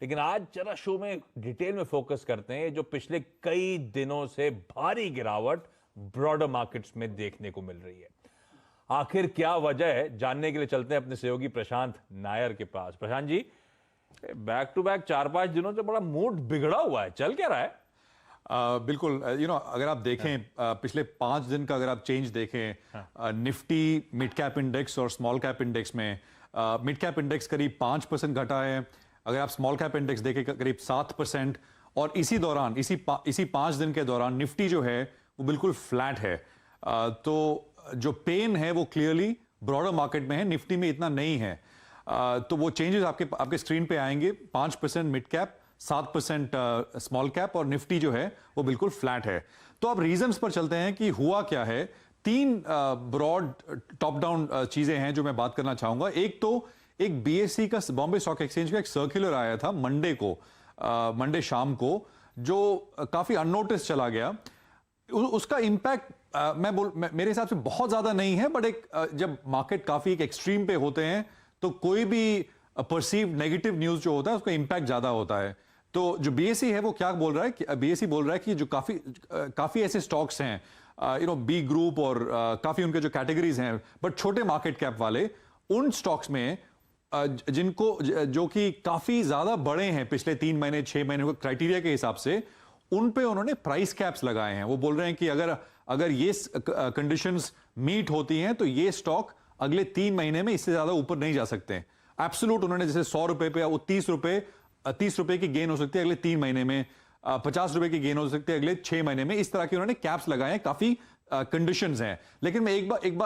लेकिन आज जरा शो में डिटेल में फोकस करते हैं जो पिछले कई दिनों से भारी गिरावट ब्रॉडर मार्केट्स में देखने को मिल रही है। आखिर क्या वजह है, जानने के लिए चलते हैं अपने सहयोगी प्रशांत नायर के पास। Prashant ji, back to back 4-5 दिनों से बड़ा मूड बिगड़ा हुआ है, चल क्या रहा है? बिल्कुल, अगर आप देखें पिछले 5 दिन का अगर आप चेंज देखें, निफ्टी मिड कैप इंडेक्स और स्मॉल कैप इंडेक्स में मिड कैप इंडेक्स करीब 5% घटा है। अगर आप स्मॉल कैप इंडेक्स देखें करीब 7%। और इसी दौरान इसी 5 दिन के दौरान निफ्टी जो है वो बिल्कुल फ्लैट है। तो जो पेन है वो क्लियरली ब्रॉडर मार्केट में है, निफ्टी में इतना नहीं है। तो वो चेंजेस आपके स्क्रीन पे आएंगे। 5% मिड कैप, 7% स्मॉल कैप, और निफ्टी जो है वो बिल्कुल फ्लैट है। तो अब रीजंस पर चलते हैं कि हुआ क्या है। 3 ब्रॉड टॉप डाउन चीजें हैं जो मैं बात करना चाहूंगा। एक बीएसई का, बॉम्बे स्टॉक एक्सचेंज का एक सर्कुलर आया था मंडे शाम को, जो काफी अननोटिस चला गया। उसका इंपैक्ट मेरे हिसाब से बहुत ज्यादा नहीं है, बट जब मार्केट काफी एक एक्सट्रीम पे होते हैं तो कोई भी परसीव नेगेटिव न्यूज जो होता है उसका इंपैक्ट ज्यादा होता है। तो जो बीएसई है वो क्या बोल रहा है कि बीएसई बोल रहा है कि जो काफी ऐसे स्टॉक्स हैं, बी ग्रुप और काफी उनके जो कैटेगरीज हैं बट छोटे मार्केट कैप वाले, उन स्टॉक्स में जो कि काफी ज्यादा बड़े हैं पिछले 3 महीने 6 महीने क्राइटेरिया के हिसाब से, उन पे उन्होंने प्राइस कैप्स लगाए हैं। वो बोल रहे हैं कि अगर ये कंडीशंस मीट होती हैं तो ये स्टॉक अगले 3 महीने में इससे ज्यादा ऊपर नहीं जा सकते। एब्सोल्यूट उन्होंने जैसे 100 रुपए पे वो 30 रुपए की गेन हो सकती है अगले 3 महीने में, 50 रुपए की गेन हो सकती है अगले 6 महीने में। इस तरह के उन्होंने कैप्स लगाए हैं, काफी कंडीशंस हैं। लेकिन मैं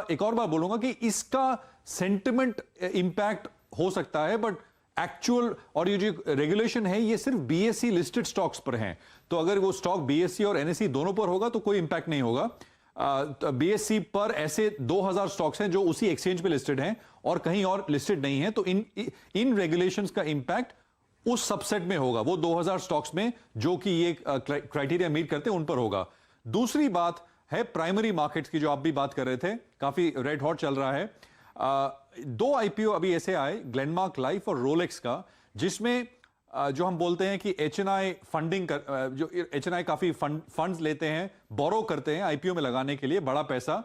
एक और बार बोलूंगा कि इसका सेंटिमेंट इंपैक्ट हो सकता है, बट एक्चुअल और ये जो रेगुलेशन है ये सिर्फ बीएसई लिस्टेड स्टॉक्स पर हैं। तो अगर वो स्टॉक बीएसई और एनएसई दोनों पर होगा तो कोई इंपैक्ट नहीं होगा। बीएसई पर ऐसे 2000 स्टॉक्स हैं जो उसी एक्सचेंज पे लिस्टेड हैं और कहीं और लिस्टेड नहीं है। तो इन रेगुलेशंस का इंपैक्ट उस सबसेट में होगा, वो 2000 स्टॉक्स में जो कि ये क्राइटेरिया मीट करते हैं उन पर होगा। दूसरी बात है प्राइमरी मार्केट्स की, जो आप भी बात कर रहे थे, काफी रेड हॉट चल रहा है। 2 आईपीओ अभी ऐसे आए, ग्लेनमार्क लाइफ और रोलेक्स का, जिसमें जो हम बोलते हैं कि एचएनआई फंडिंग जो एचएनआई काफी फंड्स लेते हैं, बोरो करते हैं आईपीओ में लगाने के लिए बड़ा पैसा,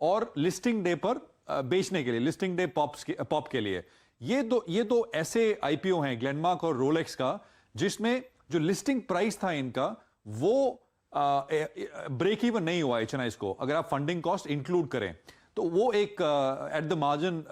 और लिस्टिंग डे पर बेचने के लिए, लिस्टिंग डे पॉप के लिए। ये दो ऐसे आईपीओ हैं ग्लेनमार्क और रोलेक्स का, जिसमें जो लिस्टिंग प्राइस था इनका वो ब्रेक इवन नहीं हुआ एचएनआई को, अगर आप फंडिंग कॉस्ट इंक्लूड करें तो वो एक एट द मार्जिन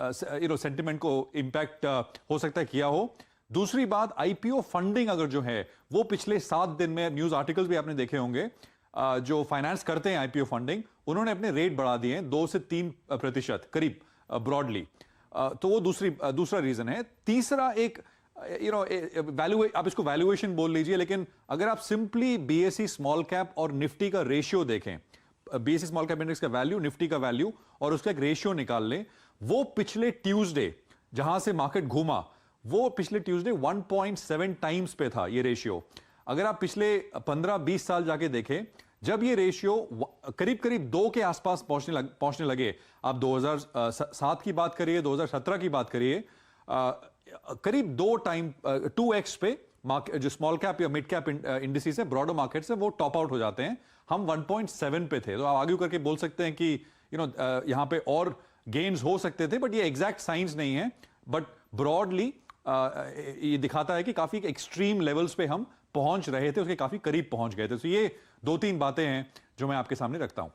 सेंटिमेंट को इंपैक्ट हो सकता है किया हो। दूसरी बात, आईपीओ फंडिंग अगर जो है वो पिछले 7 दिन में, न्यूज आर्टिकल्स भी आपने देखे होंगे, जो फाइनेंस करते हैं आईपीओ फंडिंग, उन्होंने अपने रेट बढ़ा दिए हैं 2 से 3% करीब ब्रॉडली। तो वो दूसरा रीजन है। तीसरा एक आप इसको वैल्यूएशन बोल लीजिए, लेकिन अगर आप सिंपली बीएसई स्मॉल कैप और निफ्टी का रेशियो देखें, बीएसई स्मॉल कैप इंडेक्स का वैल्यू, निफ्टी का वैल्यू, और उसका एक रेशियो निकाल लें, वो पिछले ट्यूसडे जहां से मार्केट घूमा, वो पिछले ट्यूसडे 1.7 टाइम्स पे था ये रेशियो। अगर आप पिछले 15-20 साल जाके देखें, जब ये रेशियो करीब करीब 2 के आसपास पहुंचने लगे, आप 2007 की बात करिए, 2017 की बात करिए, करीब 2x पे जो स्मॉल कैप या मिड कैप इंडिसेस है ब्रॉडर मार्केट से, वो टॉप आउट हो जाते हैं। हम 1.7 पे थे। तो आप आगे करके बोल सकते हैं कि यहां पे और गेन्स हो सकते थे, बट ये एग्जैक्ट साइंस नहीं है। बट ब्रॉडली ये दिखाता है कि काफी एक्सट्रीम लेवल्स पे हम पहुंच रहे थे, उसके काफी करीब पहुंच गए थे। तो ये 2-3 बातें हैं जो मैं आपके सामने रखता हूं।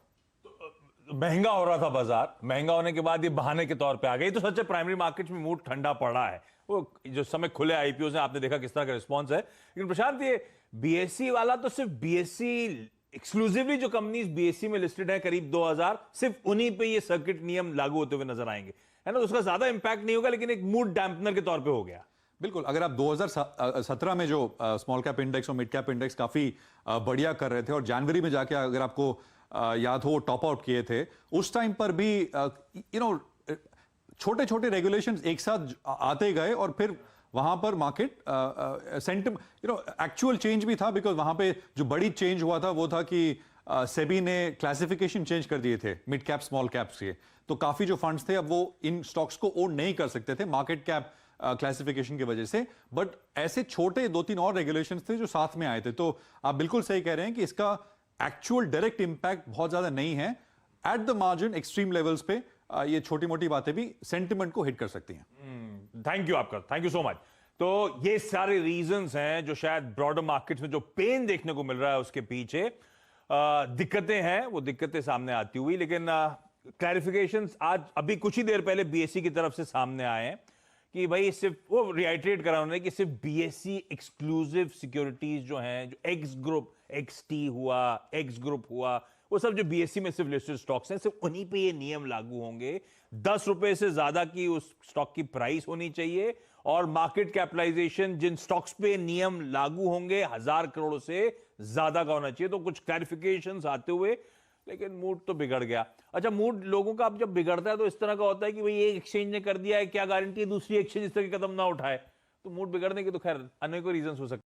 महंगा हो रहा था बाजार, महंगा होने के बाद ये बहाने के तौर पे आ गई। तो सच है प्राइमरी मार्केट में मूड ठंडा पड़ा है। वो जो समय खुले आईपीओ से आपने देखा किस तरह का रिस्पांस है। लेकिन प्रशांत, ये बीएसई वाला तो सिर्फ बीएसई एक्सक्लूसिवली जो कंपनीज बीएसई में लिस्टेड है करीब 2000, सिर्फ उन्हीं पे ये सर्किट नियम लागू होते हुए नजर आएंगे, है ना? उसका ज्यादा इंपैक्ट नहीं होगा, लेकिन एक मूड डैम्पनर के तौर पे हो गया। बिल्कुल। अगर आप 2017 में जो स्मॉल कैप इंडेक्स और मिड कैप इंडेक्स काफी बढ़िया कर रहे थे, और जनवरी में जाके अगर आपको याद हो टॉप आउट किए थे, उस टाइम पर भी छोटे छोटे रेगुलेशंस एक साथ आते गए, और फिर वहां पर मार्केट एक्चुअल चेंज भी था, बिकॉज वहां पे जो बड़ी चेंज हुआ था वो था कि सेबी ने क्लासिफिकेशन चेंज कर दिए थे मिड कैप स्मॉल कैप्स के। तो काफी जो फंड्स थे अब वो इन स्टॉक्स को ओन नहीं कर सकते थे, मार्केट कैप क्लासिफिकेशन की वजह से, बट ऐसे छोटे 2-3 और रेगुलेशंस थे जो साथ में आए थे। तो आप बिल्कुल सही कह रहे हैं कि इसका एक्चुअल डायरेक्ट इंपैक्ट बहुत ज्यादा नहीं है। At the margin extreme levels पे ये छोटी मोटी बातें भी सेंटिमेंट को हिट कर सकती हैं। थैंक यू आपका, थैंक यू सो मच। तो ये सारे रीजंस हैं जो शायद ब्रॉडर मार्केट्स में जो पेन देखने को मिल रहा है उसके पीछे दिक्कतें हैं, वो दिक्कतें सामने आती हुई। लेकिन क्लैरिफिकेशंस आज अभी कुछ ही देर पहले बीएसई की तरफ से सामने आए हैं कि भाई सिर्फ वो रिआइटरेट करा उन्होंने कि सिर्फ बीएसई एक्सक्लूसिव सिक्योरिटीज जो हैं, जो एक्स ग्रुप, एक्सटी हुआ, एक्स ग्रुप हुआ, वो सब जो बीएसई में सिर्फ लिस्टेड स्टॉक्स हैं, सिर्फ उन्हीं पे ये नियम लागू होंगे। 10 रुपए से ज्यादा की उस स्टॉक की प्राइस होनी चाहिए और मार्केट कैपिटलाइजेशन जिन स्टॉक्स पे नियम लागू होंगे 1000 करोड़ से ज्यादा का होना चाहिए। तो कुछ क्लैरिफिकेशंस आते हुए, लेकिन मूड तो बिगड़ गया। अच्छा, मूड लोगों का अब जब बिगड़ता है तो इस तरह का होता है कि भाई एक एक्सचेंज ने कर दिया है, क्या गारंटी है दूसरी एक्सचेंज इस तरह के कदम ना उठाए। तो मूड बिगड़ने के तो खैर अनेकों रीजंस हो सकते हैं।